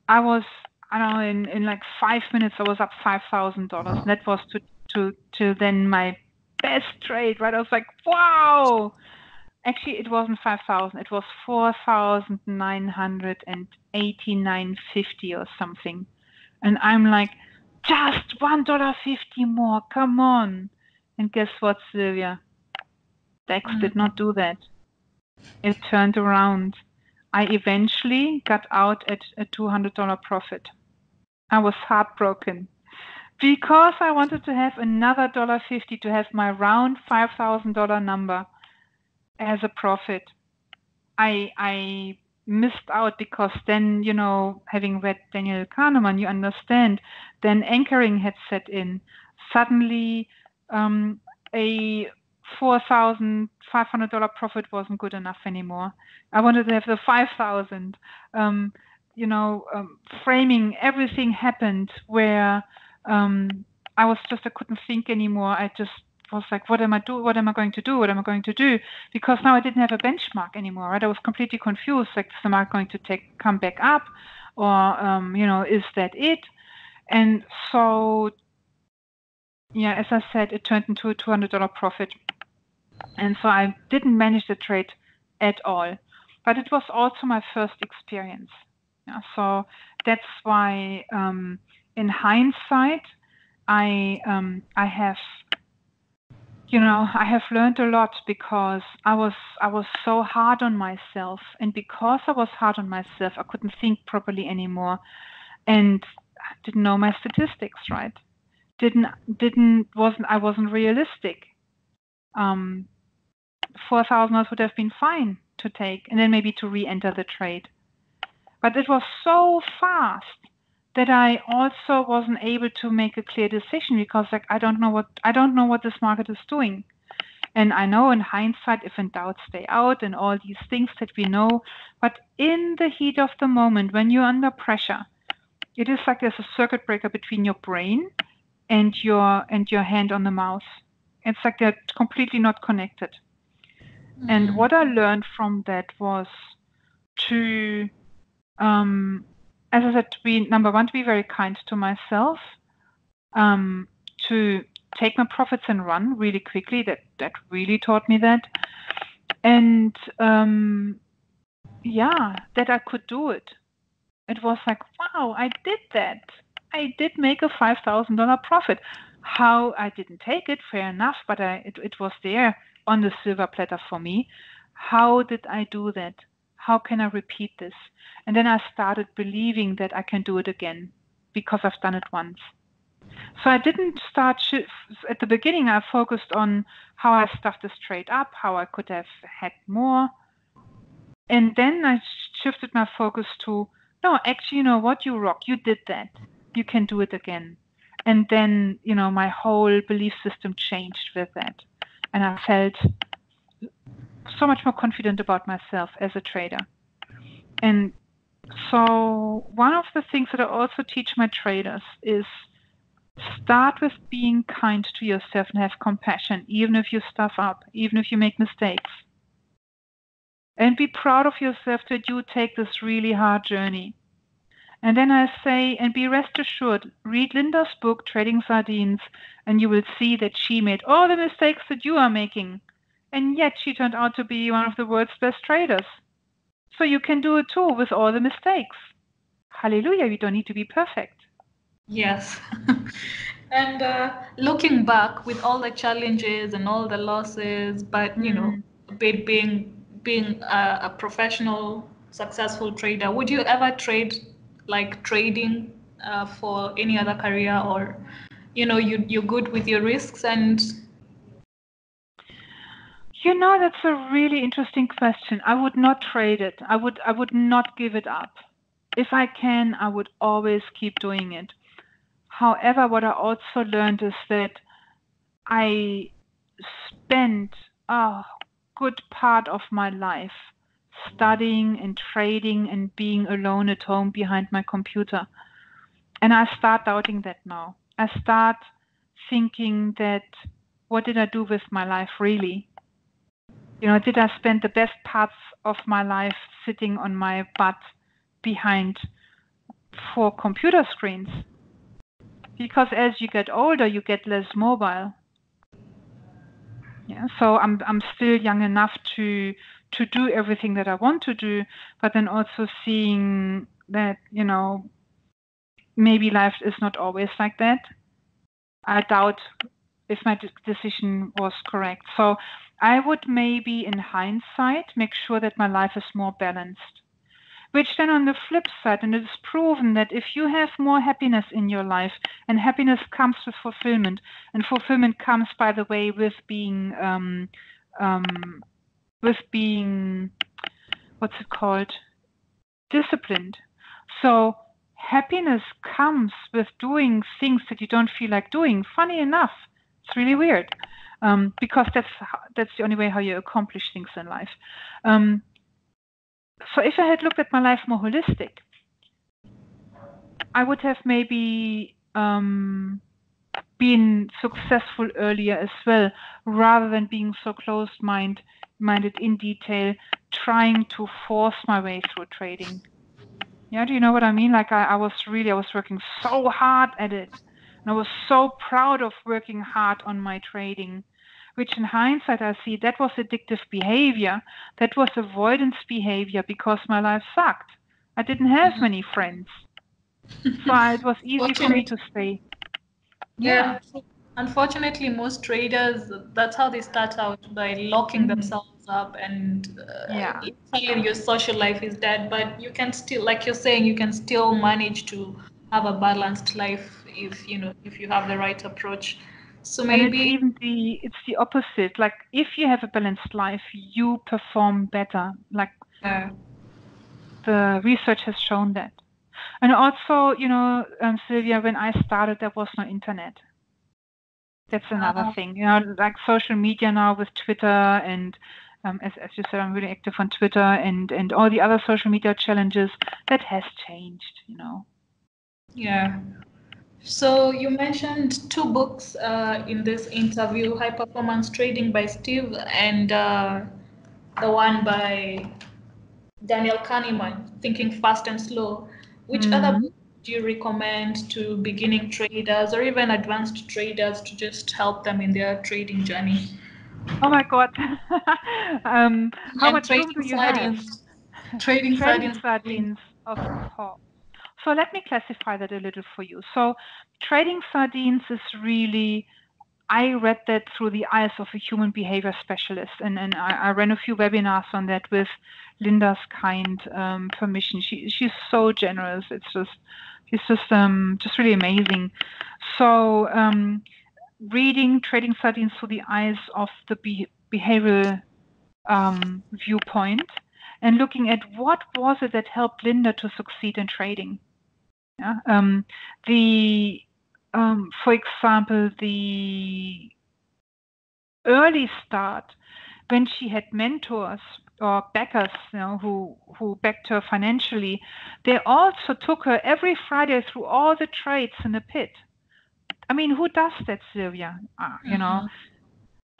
I was, I don't know, in like 5 minutes I was up $5,000. That was to then my best trade, right? I was like, wow. Actually, it wasn't 5,000. It was 4,989.50 or something. And I'm like, just $1.50 more, come on. And guess what, Sylvia? DAX did not do that. It turned around. I eventually got out at a $200 profit. I was heartbroken because I wanted to have another $1.50 to have my round $5,000 number as a profit. I missed out because then, having read Daniel Kahneman, you understand, then anchoring had set in. Suddenly, a $4,500 profit wasn't good enough anymore. I wanted to have the 5,000. Framing, everything happened where I couldn't think anymore. I just was like, what am I going to do? What am I going to do? Because now I didn't have a benchmark anymore, right? I was completely confused. Like, is the market going to come back up, or is that it? And so, yeah, as I said, it turned into a $200 profit, and so I didn't manage the trade at all. But it was also my first experience. So that's why, in hindsight, I have, I have learned a lot, because I was so hard on myself, and because I was hard on myself, I couldn't think properly anymore, and I didn't know my statistics right. I wasn't realistic. 4,000 would have been fine to take, and then maybe to re-enter the trade. But it was so fast that I also wasn't able to make a clear decision, because I don't know what this market is doing. And I know in hindsight, if in doubt, stay out, and all these things that we know. But in the heat of the moment, when you're under pressure, it is like there's a circuit breaker between your brain and your hand on the mouse. It's like they're completely not connected. And what I learned from that was to, as I said, number one, to be very kind to myself, to take my profits and run really quickly. That really taught me that. And that I could do it. It was like, wow, I did that. I did make a $5,000 profit. How I didn't take it, fair enough, but it was there on the silver platter for me. How did I do that? How can I repeat this? And then I started believing that I can do it again, because I've done it once. So I didn't start at the beginning. I focused on how I stuffed this trade up, how I could have had more. And then I shifted my focus to, no, actually, you know what? You rock. You did that. You can do it again. And then, my whole belief system changed with that. And I felt so much more confident about myself as a trader. And so one of the things that I also teach my traders is start with being kind to yourself and have compassion, even if you stuff up, even if you make mistakes. And be proud of yourself that you take this really hard journey. And then I say, and be rest assured, read Linda's book, Trading Sardines, and you will see that she made all the mistakes that you are making. And yet she turned out to be one of the world's best traders. So you can do it too with all the mistakes. Hallelujah, you don't need to be perfect. Yes. And looking back with all the challenges and all the losses, but being a professional, successful trader, would you ever trade like trading for any other career, or you're good with your risks? And that's a really interesting question. I would not trade it. I would not give it up. If I can, I would always keep doing it. However, what I also learned is that I spent a good part of my life studying and trading and being alone at home behind my computer. And I start doubting that now. I start thinking that, what did I do with my life really? Did I spend the best parts of my life sitting on my butt behind 4 computer screens? Because as you get older, you get less mobile. Yeah, so I'm still young enough to do everything that I want to do, but then also seeing that, maybe life is not always like that. I doubt if my decision was correct. So I would maybe, in hindsight, make sure that my life is more balanced. Which then on the flip side, and it is proven that if you have more happiness in your life, and happiness comes with fulfillment, and fulfillment comes, by the way, with being, what's it called? Disciplined. So happiness comes with doing things that you don't feel like doing. Funny enough, it's really weird, because that's the only way how you accomplish things in life. So if I had looked at my life more holistic, I would have maybe been successful earlier as well, rather than being so closed-minded in detail, trying to force my way through trading. Yeah, do you know what I mean? Like I was working so hard at it, and I was so proud of working hard on my trading, which in hindsight I see that was addictive behavior. That was avoidance behavior, because my life sucked. I didn't have many friends. So it was easy for me to stay. Yeah. Unfortunately, most traders, that's how they start out, by locking themselves up and Yeah. telling your social life is dead. But you can still, like you're saying, you can still manage to have a balanced life if if you have the right approach. So And it's maybe even the opposite. Like if you have a balanced life, you perform better. Like the research has shown that. And also, Sylvia, when I started, there was no internet. That's another thing. Like social media now with Twitter and as you said, I'm really active on Twitter and all the other social media challenges. That has changed. Yeah. So you mentioned two books in this interview: High Performance Trading by Steve and the one by Daniel Kahneman, Thinking Fast and Slow. Which other book do you recommend to beginning traders or even advanced traders to just help them in their trading journey? Oh my God. How And much room do trading you have? sardines. Trading Trading sardines. sardines, of course. So let me classify that a little for you. So trading sardines is really, I read that through the eyes of a human behavior specialist, and I ran a few webinars on that with Linda's kind permission. She's so generous. She's just really amazing. So reading trading sardines through the eyes of the behavioral viewpoint and looking at what was it that helped Linda to succeed in trading. Yeah? For example, the early start when she had mentors or backers, who backed her financially, they also took her every Friday through all the trades in the pit. I mean, who does that, Sylvia?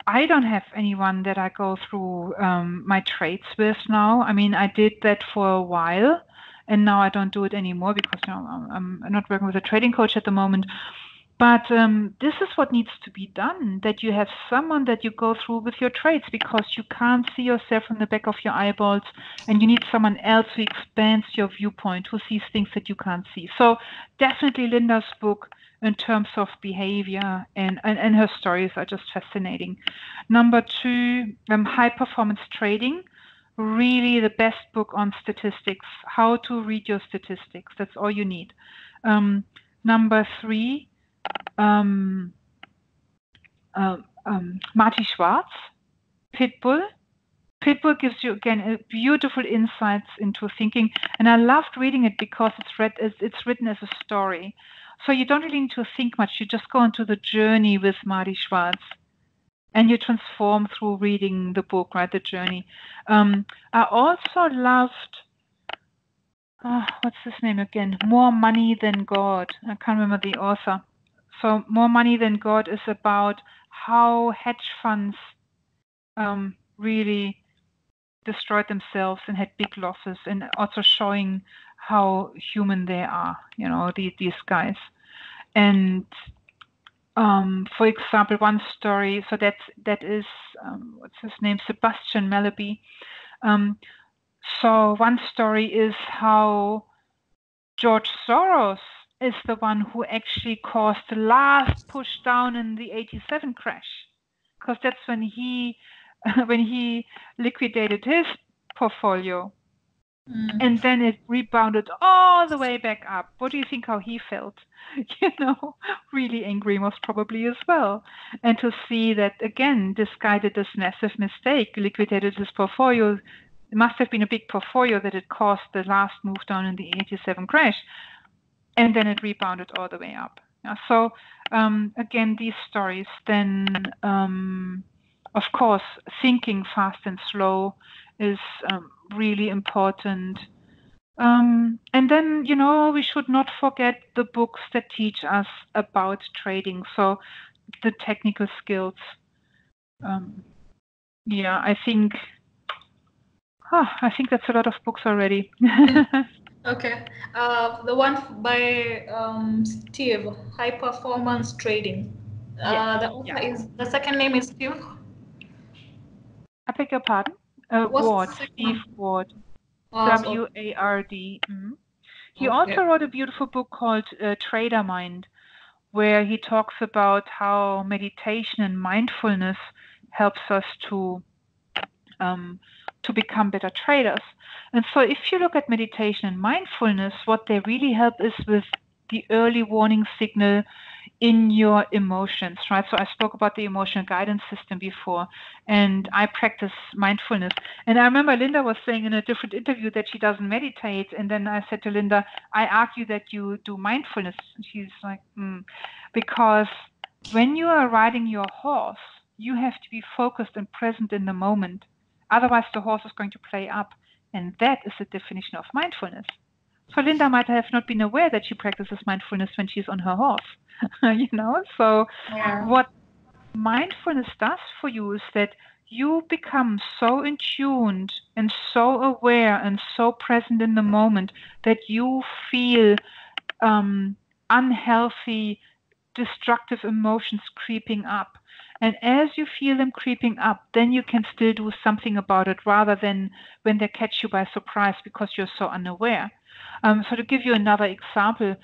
I don't have anyone that I go through my trades with now. I mean, I did that for a while, and now I don't do it anymore because I'm not working with a trading coach at the moment. But this is what needs to be done, that you have someone that you go through with your trades, because you can't see yourself from the back of your eyeballs, and you need someone else who expands your viewpoint, who sees things that you can't see. So definitely Linda's book in terms of behavior and her stories are just fascinating. Number two, High Performance Trading. Really the best book on statistics, how to read your statistics. That's all you need. Number three, Marty Schwartz, Pitbull. Pitbull gives you again beautiful insights into thinking, and I loved reading it because it's written as a story, so you don't really need to think much. You just go into the journey with Marty Schwartz, and you transform through reading the book, right? The journey. I also loved. What's his name again? More Money Than God. I can't remember the author. So More Money Than God is about how hedge funds really destroyed themselves and had big losses, and also showing how human they are, these guys. And for example, one story, so that is what's his name? Sebastian Mallaby. So one story is how George Soros is the one who actually caused the last push down in the 87 crash, because that's when he liquidated his portfolio, and then it rebounded all the way back up. What do you think how he felt? Really angry most probably as well. And to see that again, this guy did this massive mistake, liquidated his portfolio. It must have been a big portfolio that it caused the last move down in the 87 crash. And then it rebounded all the way up. Yeah, so again, these stories. Then, of course, thinking fast and slow is really important. And then, we should not forget the books that teach us about trading. So the technical skills. Yeah, I think that's a lot of books already. Okay. The one by Steve, High Performance Trading. Yes. The author is, the second name is Steve. I beg your pardon? What's the Ward, second Steve one? Ward. Awesome. WARD. He Okay. also wrote a beautiful book called Trader Mind, where he talks about how meditation and mindfulness helps us to become better traders. And so if you look at meditation and mindfulness, what they really help is with the early warning signal in your emotions, right? So I spoke about the emotional guidance system before, and I practice mindfulness. And I remember Linda was saying in a different interview that she doesn't meditate. And then I said to Linda, I argue that you do mindfulness. And she's like, because when you are riding your horse, you have to be focused and present in the moment. Otherwise, the horse is going to play up. And that is the definition of mindfulness. So Linda might have not been aware that she practices mindfulness when she's on her horse, you know? So Yeah. what mindfulness does for you is that you become so in tuned and so aware and so present in the moment that you feel unhealthy, destructive emotions creeping up. And as you feel them creeping up, then you can still do something about it rather than when they catch you by surprise because you're so unaware. So to give you another example,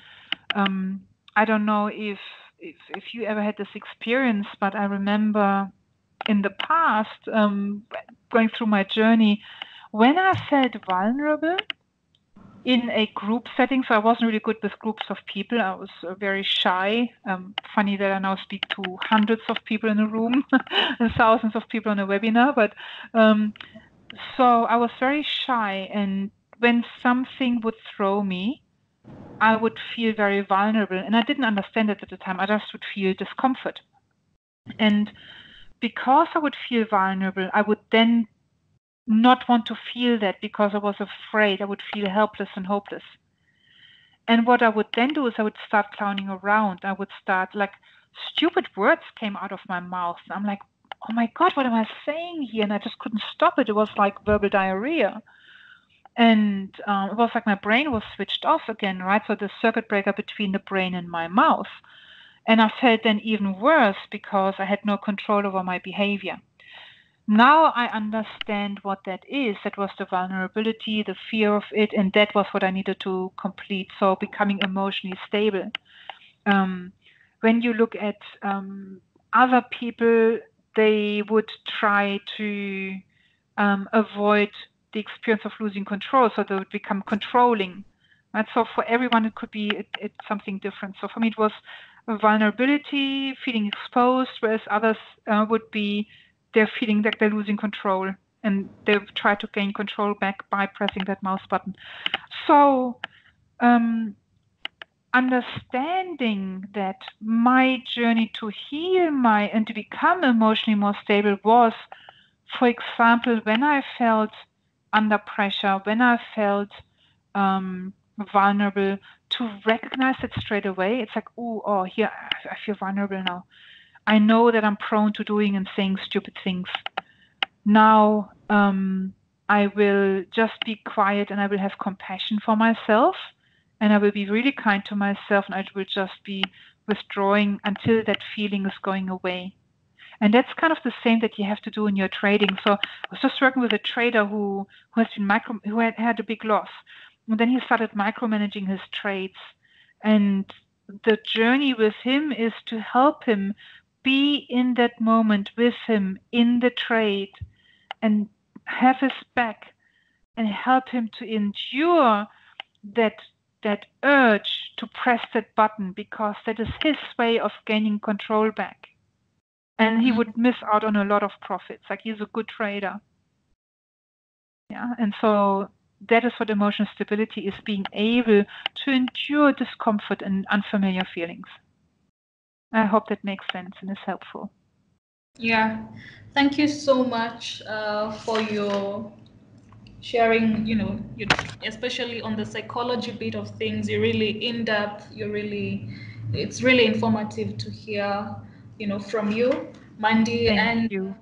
I don't know if you ever had this experience, but I remember in the past, going through my journey, when I felt vulnerable in a group setting, so I wasn't really good with groups of people. I was very shy. Funny that I now speak to hundreds of people in a room and thousands of people on a webinar. But so I was very shy, and when something would throw me, I would feel very vulnerable, and I didn't understand it at the time. I just would feel discomfort, and because I would feel vulnerable, I would then not want to feel that because I was afraid. I would feel helpless and hopeless. And what I would then do is I would start clowning around. I would start like stupid words came out of my mouth. I'm like, oh my God, what am I saying here? And I just couldn't stop it. It was like verbal diarrhea. And it was like my brain was switched off again, right? So the circuit breaker between the brain and my mouth. And I felt then even worse because I had no control over my behavior. Now I understand what that is. That was the vulnerability, the fear of it, and that was what I needed to complete. So becoming emotionally stable. When you look at other people, they would try to avoid the experience of losing control, so they would become controlling. Right? So for everyone, it could be it's something different. So for me, it was vulnerability, feeling exposed, whereas others would be they're feeling that they're losing control, and they try to gain control back by pressing that mouse button. So understanding that my journey to heal and to become emotionally more stable was, for example, when I felt under pressure, when I felt vulnerable, to recognize it straight away. It's like, oh, here I feel vulnerable now. I know that I'm prone to doing and saying stupid things. Now I will just be quiet and I will have compassion for myself, and I will be really kind to myself, and I will just be withdrawing until that feeling is going away. And that's kind of the same that you have to do in your trading. So I was just working with a trader who had a big loss. And then he started micromanaging his trades. And the journey with him is to help him be in that moment with him in the trade and have his back and help him to endure that urge to press that button, because that is his way of gaining control back. And he would miss out on a lot of profits. Like, he's a good trader. Yeah. And so that is what emotional stability is, being able to endure discomfort and unfamiliar feelings. I hope that makes sense and is helpful. Yeah. Thank you so much for your sharing, especially on the psychology bit of things. You're really in depth. It's really informative to hear, from you, Mandi. Thank And you.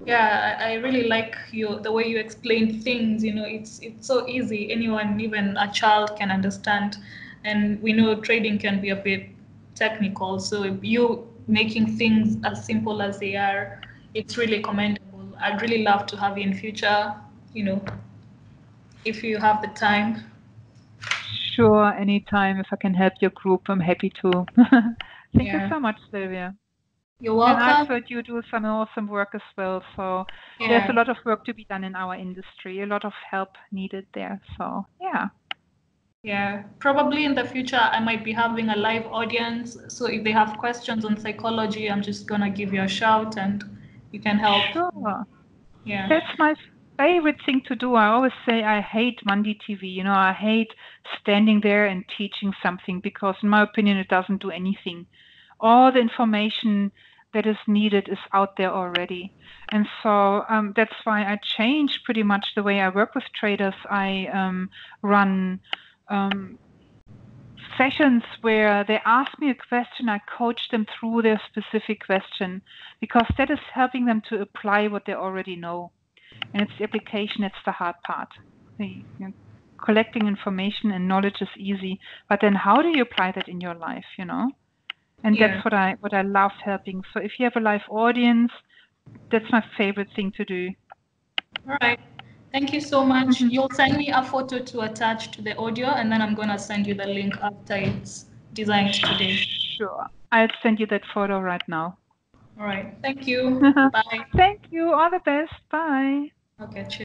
yeah, I really like the way you explain things. It's so easy. Anyone, even a child, can understand. And we know trading can be a bit technical. So if you making things as simple as they are, it's really commendable. I'd really love to have you in future, you know, if you have the time. Sure, anytime if I can help your group, I'm happy to. Thank you Yeah. so much, Sylvia. You're And I've welcome. heard you do some awesome work as well. So there's a Yeah. lot of work to be done in our industry, a lot of help needed there. So yeah. Yeah. Probably in the future, I might be having a live audience. So if they have questions on psychology, I'm just gonna give you a shout and you can help. Sure. Yeah. That's my favorite thing to do. I always say I hate Mandi TV. I hate standing there and teaching something because, in my opinion, it doesn't do anything. All the information that is needed is out there already. And so that's why I changed pretty much the way I work with traders. I run sessions where they ask me a question, I coach them through their specific question because that is helping them to apply what they already know. And it's the application that's the hard part. Collecting information and knowledge is easy, but then how do you apply that in your life, And Yeah. that's what I love helping. So if you have a live audience, that's my favorite thing to do. All right. Thank you so much. Mhm. You'll send me a photo to attach to the audio, and then I'm gonna send you the link after it's designed today. Sure. I'll send you that photo right now. All right. Thank you. Bye. Thank you. All the best. Bye. Okay. Cheers.